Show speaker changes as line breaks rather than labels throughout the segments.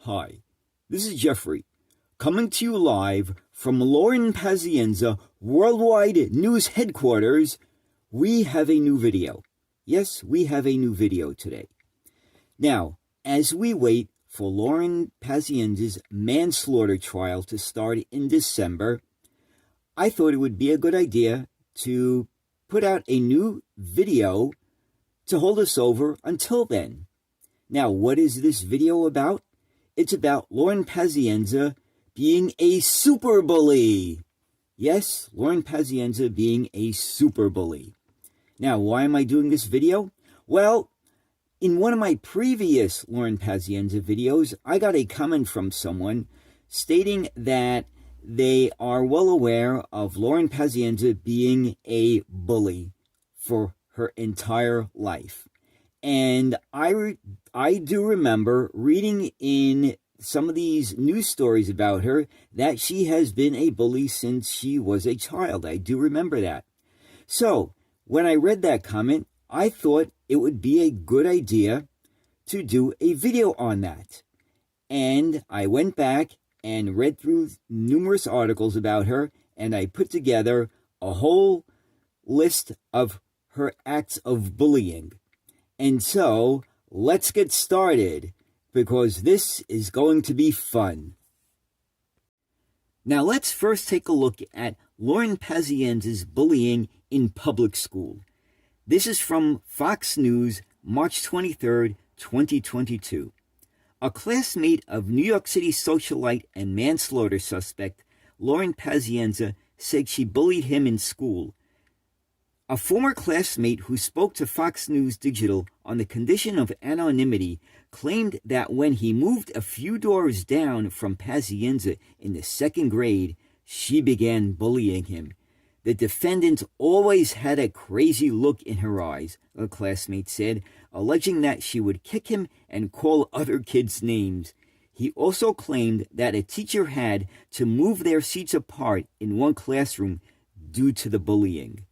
Hi, this is Jeffrey, coming to you live from Lauren Pazienza Worldwide News Headquarters. We have a new video. Yes, we have a new video today. Now, as we wait for Lauren Pazienza's manslaughter trial to start in December, I thought it would be a good idea to put out a new video to hold us over until then. Now, what is this video about? It's about Lauren Pazienza being a super bully. Yes, Lauren Pazienza being a super bully. Now, why am I doing this video? Well, in one of my previous Lauren Pazienza videos, I got a comment from someone stating that they are well aware of Lauren Pazienza being a bully for her entire life. And I do remember reading in some of these news stories about her that she has been a bully since she was a child. I do remember that. So when I read that comment, I thought it would be a good idea to do a video on that. And I went back and read through numerous articles about her, and I put together a whole list of her acts of bullying. And so, let's get started, because this is going to be fun. Now, let's first take a look at Lauren Pazienza's bullying in public school. This is from Fox News, March 23rd, 2022. A classmate of New York City socialite and manslaughter suspect Lauren Pazienza said she bullied him in school. A former classmate who spoke to Fox News Digital on the condition of anonymity claimed that when he moved a few doors down from Pazienza in the second grade, she began bullying him. The defendant always had a crazy look in her eyes, a classmate said, alleging that she would kick him and call other kids names. He also claimed that a teacher had to move their seats apart in one classroom due to the bullying.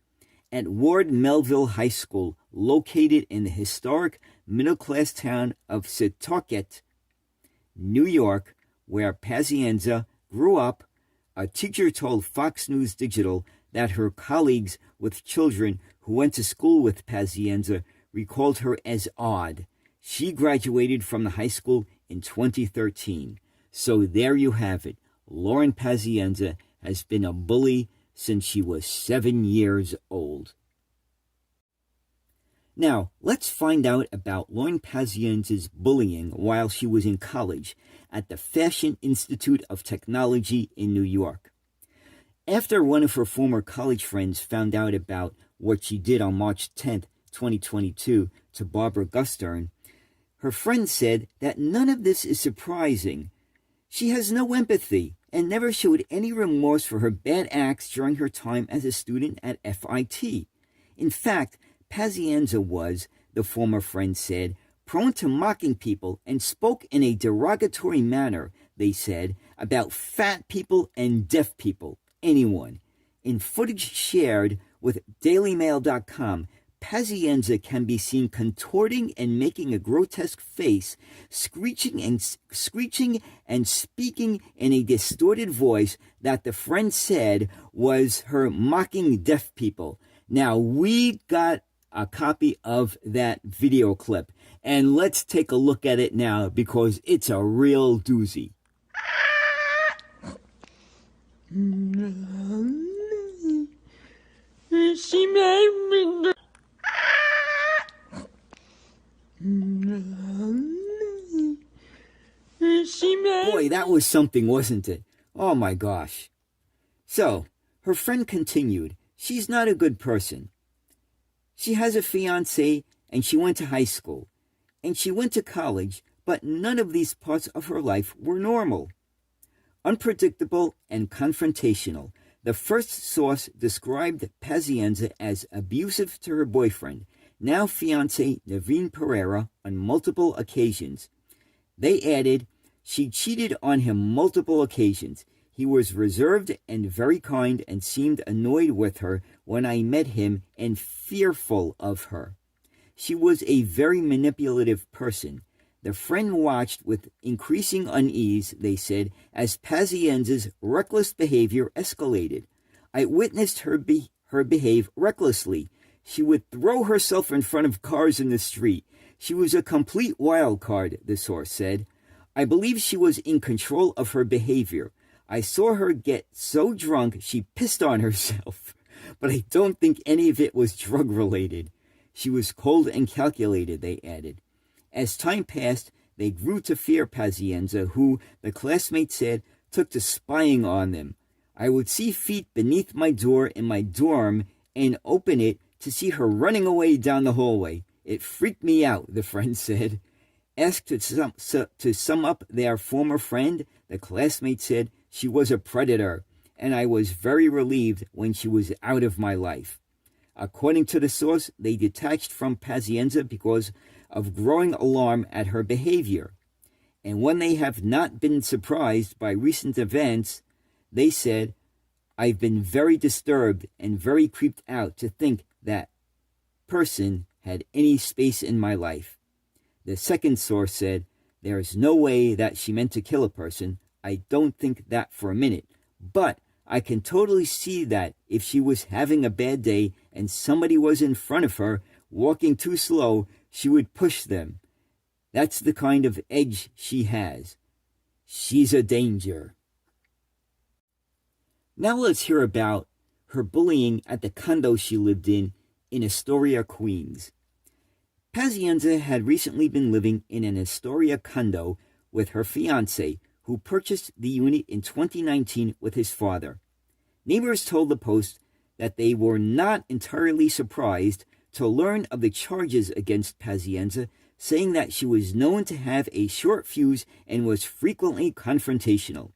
At Ward Melville High School, located in the historic middle-class town of Setauket, New York, where Pazienza grew up, a teacher told Fox News Digital that her colleagues with children who went to school with Pazienza recalled her as odd. She graduated from the high school in 2013. So there you have it. Lauren Pazienza has been a bully since she was 7 years old. Now, let's find out about Lauren Pazienza's bullying while she was in college at the Fashion Institute of Technology in New York. After one of her former college friends found out about what she did on March 10th, 2022, to Barbara Gustern, her friend said that none of this is surprising. She has no empathy and never showed any remorse for her bad acts during her time as a student at FIT. In fact, Pazienza was, the former friend said, prone to mocking people and spoke in a derogatory manner, they said, about fat people and deaf people, anyone. In footage shared with dailymail.com, Pazienza can be seen contorting and making a grotesque face, screeching and speaking in a distorted voice that the friend said was her mocking deaf people. Now, we got a copy of that video clip, and let's take a look at it now because it's a real doozy.
She made me.
Boy, that was something, wasn't it? Oh my gosh. So, her friend continued, she's not a good person. She has a fiancé and she went to high school. And she went to college, but none of these parts of her life were normal. Unpredictable and confrontational. The first source described Pazienza as abusive to her boyfriend, now fiancé Naveen Pereira, on multiple occasions. They added, she cheated on him multiple occasions. He was reserved and very kind and seemed annoyed with her when I met him and fearful of her. She was a very manipulative person. The friend watched with increasing unease, they said, as Pazienza's reckless behavior escalated. I witnessed her behave recklessly. She would throw herself in front of cars in the street. She was a complete wild card, the source said. I believe she was in control of her behavior. I saw her get so drunk she pissed on herself, but I don't think any of it was drug-related. She was cold and calculated, they added. As time passed, they grew to fear Pazienza, who, the classmates said, took to spying on them. I would see feet beneath my door in my dorm and open it to see her running away down the hallway. It freaked me out, the friend said. Asked to sum up their former friend, the classmate said she was a predator, and I was very relieved when she was out of my life. According to the source, they detached from Pazienza because of growing alarm at her behavior. And when they have not been surprised by recent events, they said, I've been very disturbed and very creeped out to think that person had any space in my life. The second source said, there is no way that she meant to kill a person. I don't think that for a minute. But I can totally see that if she was having a bad day and somebody was in front of her, walking too slow, she would push them. That's the kind of edge she has. She's a danger. Now let's hear about her bullying at the condo she lived in Astoria, Queens. Pazienza had recently been living in an Astoria condo with her fiancé, who purchased the unit in 2019 with his father. Neighbors told the Post that they were not entirely surprised to learn of the charges against Pazienza, saying that she was known to have a short fuse and was frequently confrontational.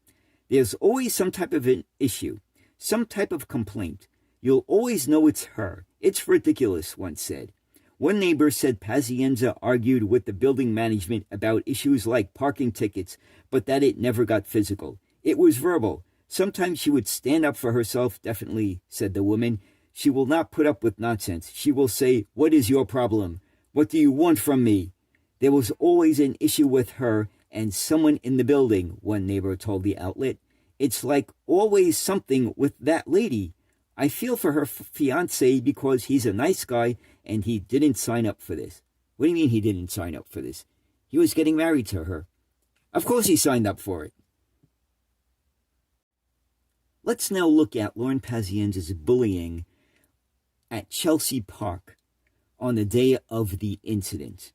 There's always some type of an issue, some type of complaint. You'll always know it's her. It's ridiculous, one said. One neighbor said Pazienza argued with the building management about issues like parking tickets, but that it never got physical. It was verbal. Sometimes she would stand up for herself, definitely, said the woman. She will not put up with nonsense. She will say, what is your problem? What do you want from me? There was always an issue with her and someone in the building, one neighbor told the outlet. It's like always something with that lady. I feel for her fiancé because he's a nice guy and he didn't sign up for this. What do you mean he didn't sign up for this? He was getting married to her. Of course he signed up for it. Let's now look at Lauren Pazienza's bullying at Chelsea Park on the day of the incident.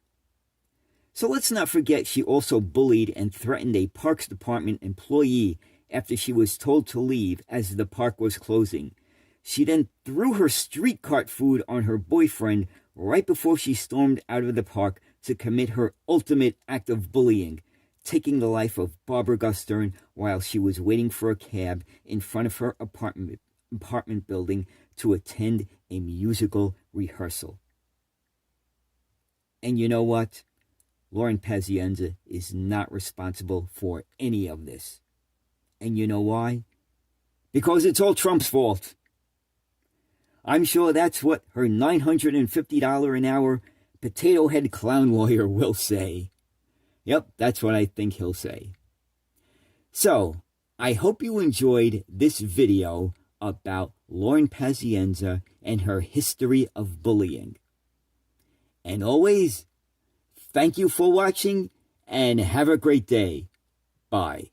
So let's not forget she also bullied and threatened a Parks Department employee after she was told to leave as the park was closing. She then threw her street cart food on her boyfriend right before she stormed out of the park to commit her ultimate act of bullying, taking the life of Barbara Gustern while she was waiting for a cab in front of her apartment building to attend a musical rehearsal. And you know what? Lauren Pazienza is not responsible for any of this. And you know why? Because it's all Trump's fault. I'm sure that's what her $950 an hour potato head clown lawyer will say. Yep, that's what I think he'll say. So, I hope you enjoyed this video about Lauren Pazienza and her history of bullying. And always, thank you for watching and have a great day. Bye.